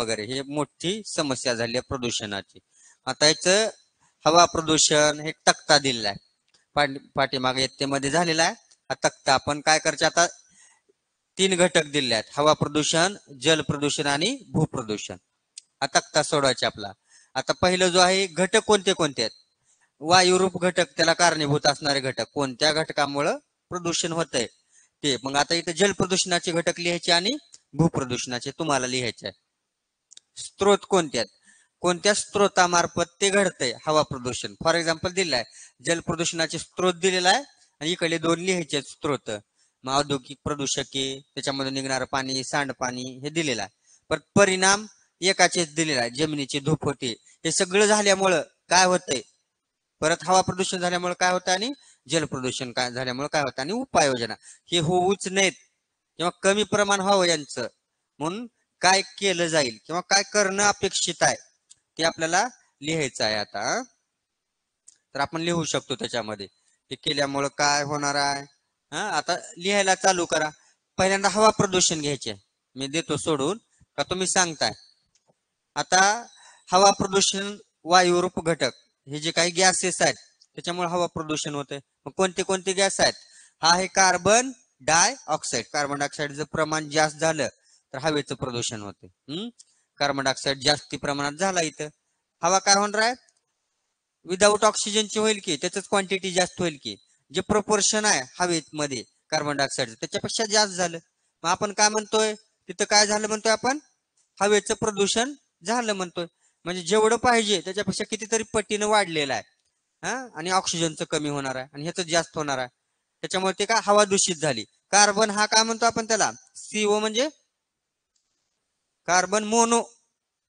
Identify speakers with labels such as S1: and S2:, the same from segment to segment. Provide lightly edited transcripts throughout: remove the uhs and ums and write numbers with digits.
S1: वगैरे हे मोठी समस्या झाली आहे प्रदूषणाची. आता याचं हवा प्रदूषण हे तक्ता दिलेला आहे पाठीमागे इत्तेमध्ये झालेला आहे. हा तक्ता आपण काय करायचे आता 3 घटक दिले आहेत, हवा प्रदूषण, जल प्रदूषण आणि भूप्रदूषण. हा तक्ता सोडवायचा आपला. आता पहिलं जो आहे घटक कोणते कोणते आहेत, वायुरूप घटक, त्याला कारणीभूत असणारे घटक, कोणत्या घटकामुळे प्रदूषण होतंय ते. मग आता इथे जल प्रदूषणाचे घटक लिहायचे आणि भूप्रदूषणाचे तुम्हाला लिहायचे आहे. स्त्रोत कोणते आहेत, कोणत्या स्त्रोतामार्फत ते घडतंय हवा प्रदूषण. फॉर एक्झाम्पल दिलाय जल प्रदूषणाचे स्त्रोत दिलेला आहे आणि इकडे 2 लिहायचे स्त्रोत. मग औद्योगिक प्रदूषके, त्याच्यामध्ये निघणारं पाणी, सांडपाणी हे दिलेलं आहे. पण परिणाम एकाचेच दिलेला आहे, जमिनीची धूप होते. हे सगळं झाल्यामुळं काय होतंय, परत हवा प्रदूषण झाल्यामुळे काय होतं आणि जल प्रदूषण काय झाल्यामुळे काय होतं, आणि उपाययोजना हे होऊच नयेत किंवा कमी प्रमाण व्हावं यांचं, म्हणून काय केलं जाईल किंवा काय करणं अपेक्षित आहे ते आपल्याला लिहायचं आहे. आता तर आपण लिहू शकतो त्याच्यामध्ये हे केल्यामुळं काय होणार आहे. आता लिहायला चालू करा. पहिल्यांदा हवा प्रदूषण घ्यायचे, मी देतो सोडून का तुम्ही सांगताय. आता हवा प्रदूषण वायुरूप घटक, हे जे काही गॅसेस आहेत त्याच्यामुळे हवा प्रदूषण होते. मग कोणते कोणते गॅस आहेत, हा आहे कार्बन डाय ऑक्साईड. कार्बन डायऑक्साईडचं प्रमाण जास्त झालं तर हवेचं प्रदूषण होते. कार्बन डायऑक्साईड जास्ती प्रमाणात झाला इथं, हवा काय होणार आहे, विदाऊट ऑक्सिजनची होईल की, त्याच क्वांटिटी जास्त होईल की. जे प्रपोर्शन आहे हवेमध्ये कार्बन डायऑक्साईड त्याच्यापेक्षा जास्त झालं. मग आपण काय म्हणतोय, तिथं काय झालं म्हणतोय आपण, हवेचं प्रदूषण झालं म्हणतोय. म्हणजे जेवढं पाहिजे त्याच्यापेक्षा कितीतरी पटीनं वाढलेलं आहे. आणि ऑक्सिजनचं कमी होणार आहे आणि ह्याचं जास्त होणार आहे. त्याच्यामुळे ते काय हवा दूषित झाली. कार्बन हा काय म्हणतो आपण त्याला, CO म्हणजे कार्बन मोनो.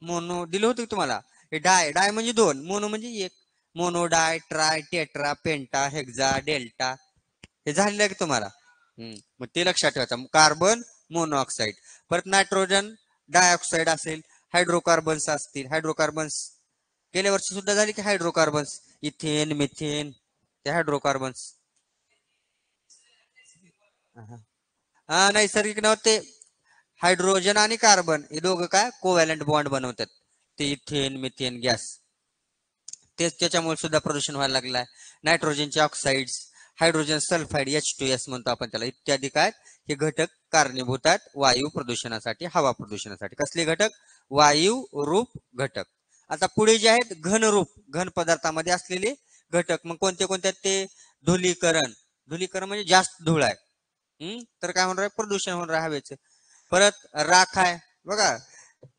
S1: मोनो दिलं होतं तुम्हाला. हे डाय, डाय म्हणजे 2, मोनो म्हणजे 1. मोनो, डाय, ट्राय, टेट्रा, पेंटा, हेक्झा, डेल्टा हे झालेलं आहे की तुम्हाला. मग ते लक्षात ठेवायचं, कार्बन मोनोऑक्साईड. परत नायट्रोजन डायऑक्साईड असेल, हायड्रोकार्बन्स असतील. हायड्रोकार्बन्स गेल्या वर्षी सुद्धा झाली की हायड्रोकार्बन्स, इथेन, मिथेन, ते हायड्रोकार्बन्स. नैसर्गिक नव्हते, हायड्रोजन आणि कार्बन हे दोघं काय कोव्हॅलंट बॉन्ड बनवतात, ते इथेन मिथेन गॅस. तेच त्याच्यामुळे सुद्धा प्रदूषण व्हायला लागलं आहे. नायट्रोजनचे ऑक्साईड्स, हायड्रोजन सल्फाईड H2S म्हणतो आपण त्याला, इत्यादी काय हे घटक कारणीभूत आहेत वायू प्रदूषणासाठी, हवा प्रदूषणासाठी. कसले घटक, वायू रूप घटक. आता पुढे जे आहेत घनरूप, घन पदार्थामध्ये असलेले घटक. मग कोणते कोणते आहेत ते, धुलीकरण. धुलीकरण म्हणजे जास्त धूळ आहे, तर काय होणार आहे, प्रदूषण होणार आहे हवेचं. परत राख आहे बघा,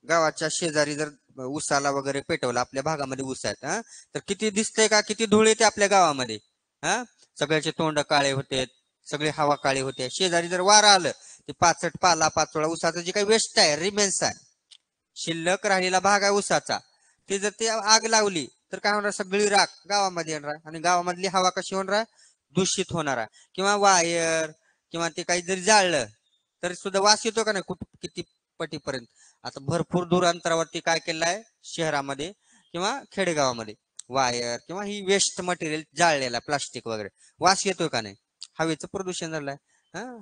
S1: गावाच्या शेजारी जर उसाला वगैरे पेटवला, आपल्या भागामध्ये ऊस आहेत तर किती दिसतंय का, किती धूळ येते आपल्या गावामध्ये. सगळ्याचे तोंड काळे होते, सगळी हवा काळी होते. शेजारी जर वारा आलं, ते पाचट पाला पाचोळा उसाचं जे काही वेस्ट आहे, रिमेन्स आहे, शिल्लक राहिलेला भाग आहे उसाचा, ते जर ते आग लावली तर काय होणार, सगळी राख गावामध्ये येणार आणि गावामधली हवा कशी होणार, दूषित होणार आहे. किंवा वायर किंवा ते काही जरी जाळलं तरी सुद्धा वास येतो का नाही, किती पटीपर्यंत. आता भरपूर दूर अंतरावरती काय केलं आहे शहरामध्ये किंवा खेडेगावामध्ये, वायर किंवा ही वेस्ट मटेरियल जाळलेला प्लास्टिक वगैरे, वास येतोय का नाही, हवेचं प्रदूषण झालंय.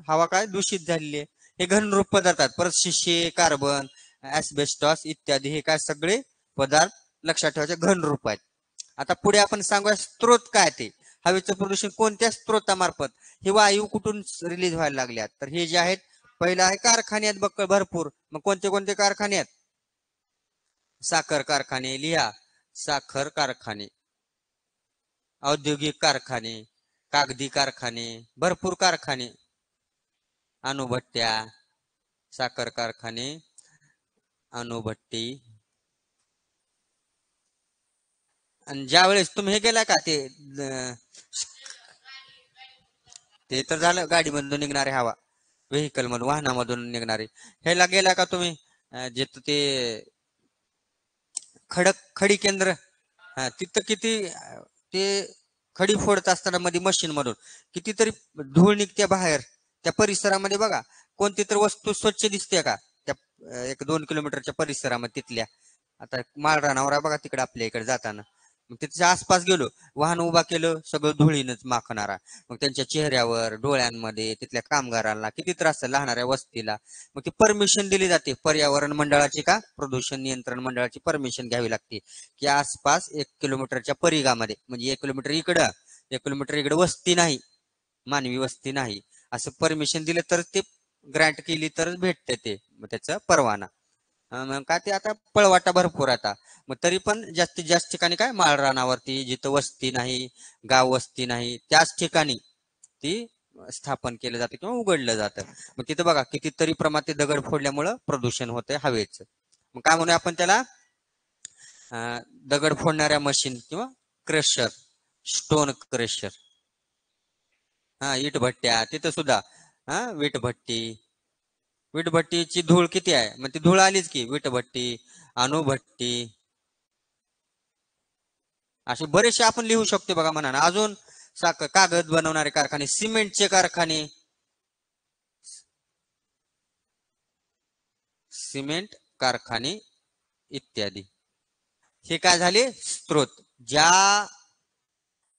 S1: हवा काय दूषित झालेली आहे. हे घनरूप पदार्थ आहेत. परत शिशे, कार्बन, ऍस्बेस्टॉस इत्यादी हे काय सगळे पदार्थ लक्षात ठेवायचे घनरूप आहेत. आता पुढे आपण सांगूया स्त्रोत काय ते, हवेचं प्रदूषण कोणत्या स्त्रोतामार्फत, हे वायू कुठून रिलीज व्हायला लागल्यात. तर हे जे आहेत, पहिलं आहे कारखान्यात भरपूर. मग कोणते कोणते कारखाने आहेत, साखर कारखाने लिहा, साखर कारखाने, औद्योगिक कारखाने, कागदी कारखाने, भरपूर कारखाने, अणुभट्ट्या, साखर कारखाने, अणुभट्टी. आणि ज्या वेळेस तुम्ही हे गेला का ते तर झालं गाडीमधून निघणारे हवा, व्हेकल मधून, वाहनामधून निघणारे. ह्याला गेला का तुम्ही, जे ते खडी केंद्र, तिथं किती ते खडी फोडत असताना मध्ये मशीन मधून कितीतरी धूळ निघते बाहेर. त्या परिसरामध्ये बघा कोणती तर वस्तू स्वच्छ दिसते का, त्या 1-2 किलोमीटरच्या परिसरामध्ये तिथल्या. आता माळरानावर बघा तिकडे आपल्या इकडे जाताना मग त्याच्या आसपास गेलो, वाहन उभा केलं, सगळं धुळीनच माखणारा. मग त्यांच्या चेहऱ्यावर, डोळ्यांमध्ये, तिथल्या कामगारांना किती त्रास आहे, लहानाऱ्या वस्तीला. मग ती परमिशन दिली जाते पर्यावरण मंडळाची, का प्रदूषण नियंत्रण मंडळाची परमिशन घ्यावी लागते, की आसपास 1 किलोमीटरच्या परिघामध्ये, म्हणजे 1 किलोमीटर इकडं 1 किलोमीटर इकडे वस्ती नाही, मानवी वस्ती नाही, असं परमिशन दिलं तर ते ग्रँट केली तरच भेटते ते, मग त्याचा परवाना. मग काय ते आता पळवाटा भरपूर आता. मग तरी पण जास्तीत जास्त ठिकाणी काय, माळरानावरती जिथं वस्ती नाही, गाव वस्ती नाही, त्याच ठिकाणी ती स्थापन केलं जातं किंवा उघडलं जातं. मग तिथं बघा कितीतरी प्रमाणात ते दगड फोडल्यामुळं प्रदूषण होतंय हवेचं. मग काय म्हणूया आपण त्याला, दगड फोडणाऱ्या मशीन किंवा क्रशर, स्टोन क्रशर. हा, इट भट्ट्या तिथं सुद्धा, हा वीटभट्टी, वीटभट्टीची धूळ किती आहे, मग ती धूळ आलीच की, वीटभट्टी, अणुभट्टी, असे बरेचसे आपण लिहू शकतो बघा म्हणा. अजून कागद बनवणारे कारखाने, सिमेंटचे कारखाने, सिमेंट कारखाने इत्यादी. हे काय झाले, स्त्रोत, ज्या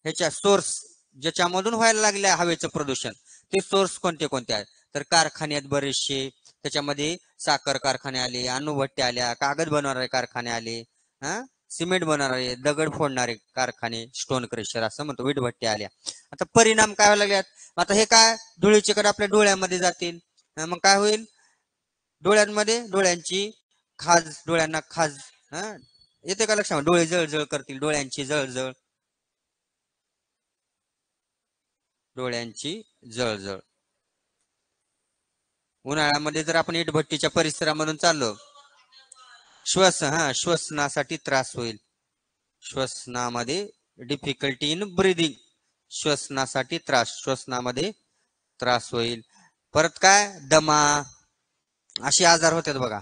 S1: ह्याच्या सोर्स, ज्याच्यामधून व्हायला लागले हवेचं प्रदूषण, ते सोर्स कोणते कोणते आहेत, तर कारखान्यात बरेचसे. त्याच्यामध्ये साखर कारखाने आले, अणुभट्ट्या आल्या, कागद बनवणारे कारखाने आले, हा सिमेंट बनवणारे, दगड फोडणारे कारखाने, स्टोन क्रशर असं म्हणतो, वीटभट्ट्या आल्या. आता परिणाम काय व्हायला लागल्यात, आता हे काय धुळीचे कण आपल्या डोळ्यामध्ये जातील, मग काय होईल, डोळ्यांमध्ये, डोळ्यांची खाज, डोळ्यांना खाज, हा येते का लक्षात, डोळे जळजळ करतील, डोळ्यांची जळजळ, डोळ्यांची जळजळ. उन्हाळ्यामध्ये जर आपण इटभट्टीच्या परिसरामधून चाललो, श्वसनासाठी त्रास होईल, श्वसनामध्ये डिफिकल्टी इन ब्रिदिंग, श्वसनासाठी त्रास, श्वसनामध्ये त्रास होईल. परत काय, दमा, असे आजार होतात बघा,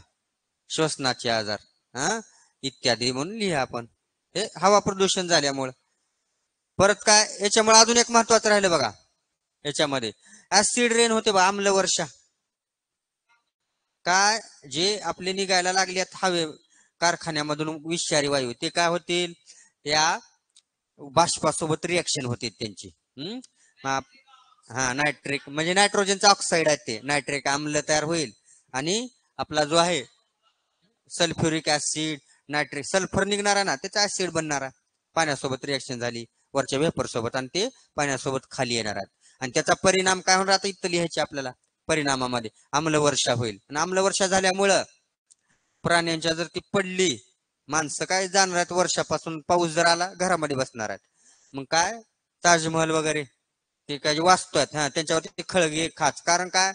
S1: श्वसनाचे आजार, हा इत्यादी म्हणून लिहा आपण, हे हवा प्रदूषण झाल्यामुळे. परत काय, याच्यामुळे अजून एक महत्वाचं राहिलं बघा, याच्यामध्ये ऍसिड रेन होते बा, आम्ल वर्षा. काय, जे आपले निघायला लागलेत हवे कारखान्यामधून विषारी वायू, ते काय होतील, या बाष्पासोबत रिएक्शन होते त्यांची. हा नायट्रिक म्हणजे नायट्रोजनचा ऑक्साईड आहे, ते नायट्रिक आम्ल तयार होईल, आणि आपला जो आहे सल्फ्युरिक ऍसिड, नायट्रिक, सल्फर निघणारा ना, त्याचा ऍसिड बनणारा, पाण्यासोबत रिएक्शन झाली वरच्या वेपर सोबत, आणि ते पाण्यासोबत खाली येणार आहेत. आणि त्याचा परिणाम काय होणार, आता इथं लिहायचे आपल्याला, परिणामामध्ये आम्लवर्षा होईल. आणि आम्लवर्षा झाल्यामुळं प्राण्यांच्या जर ती पडली, माणसं काय जाणार आहेत, वर्षापासून पाऊस जर आला घरामध्ये बसणार आहेत. मग काय, ताजमहल वगैरे ते काय वाचतोय, हा त्यांच्यावरती खळगे खाच, कारण काय,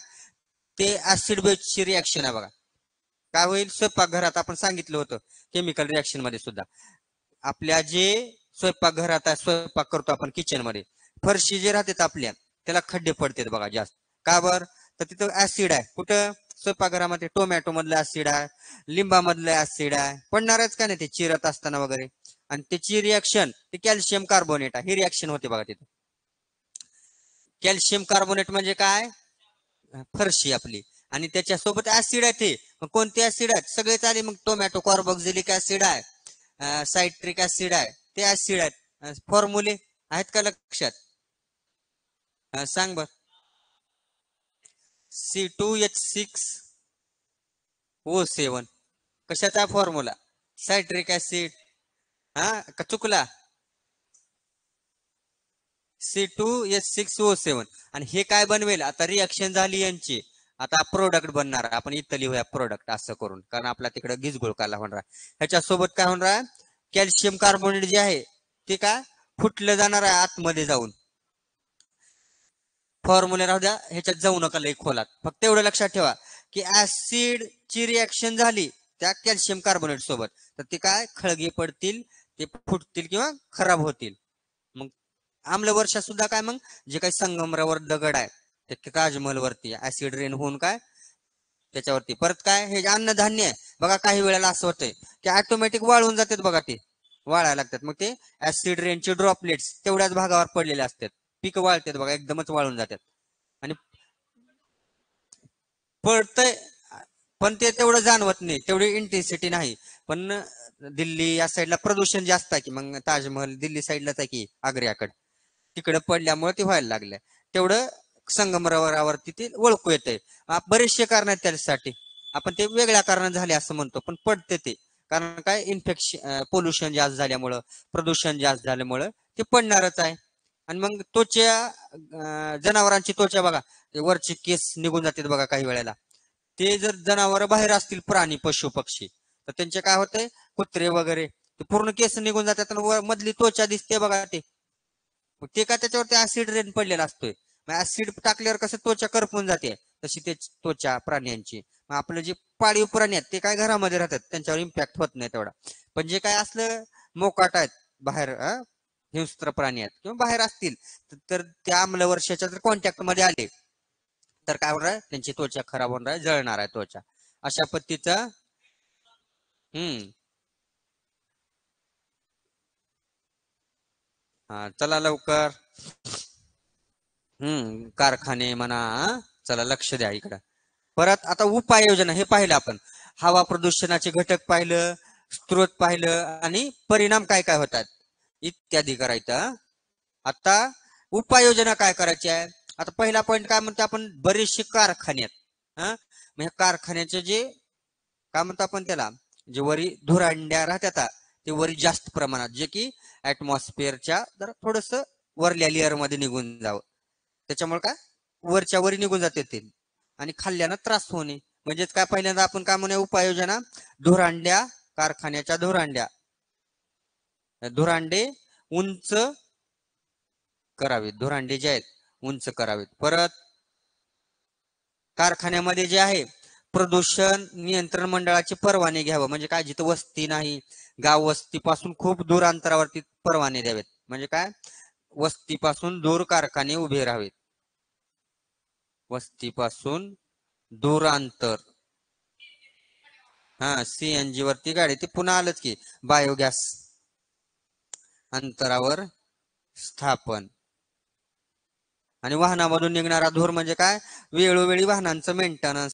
S1: ते ऍसिड बेसची रिएक्शन आहे बघा. काय होईल, स्वयंपाकघरात आपण सांगितलं होतं, केमिकल रिएक्शन मध्ये सुद्धा आपल्या जे स्वयंपाकघरात आहे, स्वयंपाक करतो आपण किचन मध्ये, फरशी जे राहतात आपल्या, त्याला खड्डे पडतात बघा जास्त. का बर, तर तिथं ऍसिड आहे, कुठं, स्वयंपाकघरामध्ये. टोमॅटो मधलं ऍसिड आहे, लिंबामधलं ऍसिड आहे, पडणारच का नाही ते चिरत असताना वगैरे. आणि त्याची रिएक्शन, ते कॅल्शियम कार्बोनेट आहे, ही रिएक्शन होते बघा तिथं. कॅल्शियम कार्बोनेट म्हणजे काय, फरशी आपली, आणि त्याच्यासोबत ऍसिड आहे ते. मग कोणते ऍसिड आहेत, सगळेच आले मग, टोमॅटो कार्बोक्झिलिक ऍसिड आहे, सायट्रिक ऍसिड आहे, ते ऍसिड आहेत. फॉर्म्युले आहेत का लक्षात, सांग बर. C2H6O7, कशाचा फॉर्म्युला, सायट्रिक ऍसिड, हा का चुकला, C2H6O7. आणि हे काय बनवेल, आता रिएक्शन झाली यांची, आता प्रोडक्ट बनणार, आपण इथं लिहूया प्रोडक्ट असं करून, कारण आपला तिकडे गिजगुळ काला होणार. ह्याच्यासोबत काय होणार, कॅल्शियम कार्बोनेट जे आहे ते काय फुटलं जाणार आहे आतमध्ये जाऊन. फॉर्म्युला राहू द्या, ह्याच्यात जाऊ नका लई खोलात, फक्त एवढं लक्षात ठेवा की ऍसिड ची रिएक्शन झाली त्या कॅल्शियम कार्बोनेट सोबत, तर ते काय खळगे पडतील, ते फुटतील किंवा खराब होतील. मग आम्लवर्षा सुद्धा काय, मग जे काही संगमरवर दगड आहे ते ताजमहल वरती ऍसिड रेन होऊन काय त्याच्यावरती. परत काय, हे अन्नधान्य आहे बघा, काही वेळेला असं होतंय की ऑटोमॅटिक वाळून जातात बघा, ते वाळायला लागतात, मग ते ऍसिड रेनचे ड्रॉपलेट्स तेवढ्याच भागावर पडलेले असतात, पीक वाळतात बघा, एकदमच वाळून जातात. आणि पडतंय, पण ते तेवढं जाणवत नाही, तेवढी इंटेन्सिटी नाही. पण दिल्ली या साईडला प्रदूषण जास्त आहे की, मग ताजमहल दिल्ली साईडलाच आहे की आग्र्याकडे, तिकडे पडल्यामुळे ते व्हायला लागलंय. तेवढं संगमरवरावरती ते ओळखू येतंय. बरेचसे कारण आहेत त्यासाठी, आपण ते वेगळ्या कारण झाले असं म्हणतो, पण पडते ते. कारण काय, इन्फेक्शन, पोल्युशन जास्त झाल्यामुळं, प्रदूषण जास्त झाल्यामुळं ते पडणारच आहे. आणि मग त्वचा, जनावरांची त्वचा बघा, ते वरचे केस निघून जातात बघा काही वेळेला. ते जर जनावर बाहेर असतील, प्राणी पशु पक्षी, तर त्यांचे काय होतंय, कुत्रे वगैरे, ते पूर्ण केस निघून जातात आणि मधली त्वचा दिसते बघा ते. मग ते काय, त्याच्यावरती ऍसिड रेन पडलेला असतोय. मग ऍसिड टाकल्यावर कसं त्वचा करपून जाते, तशी ते त्वचा प्राण्यांची. मग आपलं जे पाळीव प्राणी आहेत ते काय घरामध्ये राहतात, त्यांच्यावर इम्पॅक्ट होत नाही तेवढा. पण जे काय असलं मोकाट आहेत बाहेर, हिंस्त्र प्राणी आहेत किंवा बाहेर असतील, तर त्या आम्लवर्षाच्या जर कॉन्टॅक्ट मध्ये आले, तर काय होणार आहे, त्यांची त्वचा खराब होणार आहे, जळणार आहे त्वचा. अशा पद्धतीचं. हम्म. हा, चला लवकर. कारखाने म्हणा, चला लक्ष द्या इकडं. परत आता उपाययोजना हे पाहिलं आपण, हवा प्रदूषणाचे घटक पाहिलं, स्त्रोत पाहिलं, आणि परिणाम काय काय होतात इत्यादी करायचं. आता उपाययोजना काय करायची आहे. आता पहिला पॉईंट काय म्हणतो आपण, बरेचसे कारखाने आहेत. मग कारखान्याचे जे काय म्हणतो आपण त्याला, जे वरी धुरांड्या राहतात, ते वरी जास्त प्रमाणात, जे की ऍटमॉस्फिअरच्या जरा थोडस वरल्या लेअर मध्ये निघून जावं, त्याच्यामुळे काय वरच्या वरी निघून जाते ते, आणि खाल्ल्यानं त्रास होणे. म्हणजेच काय, पहिल्यांदा आपण काय म्हणूया उपाययोजना, धुरांड्या, कारखान्याच्या धुरांड्या, धुरांडे उंच करावेत, धुरांडे जे आहेत उंच करावेत. परत कारखान्यामध्ये जे आहे, प्रदूषण नियंत्रण मंडळाचे परवाने घ्यावं, म्हणजे काय, जिथं वस्ती नाही, गाव वस्तीपासून खूप दूर अंतरावरती परवाने द्यावेत. म्हणजे काय, वस्तीपासून दूर कारखाने उभे राहावेत, वस्तीपासून दूर अंतर. हा, सीएनजी वरती गाडी, ते पुन्हा आलंच की, बायोगॅस अंतरावर स्थापन. आणि वाहनामधून निघणारा धूर म्हणजे काय, वेळोवेळी वाहनांचं मेंटेनन्स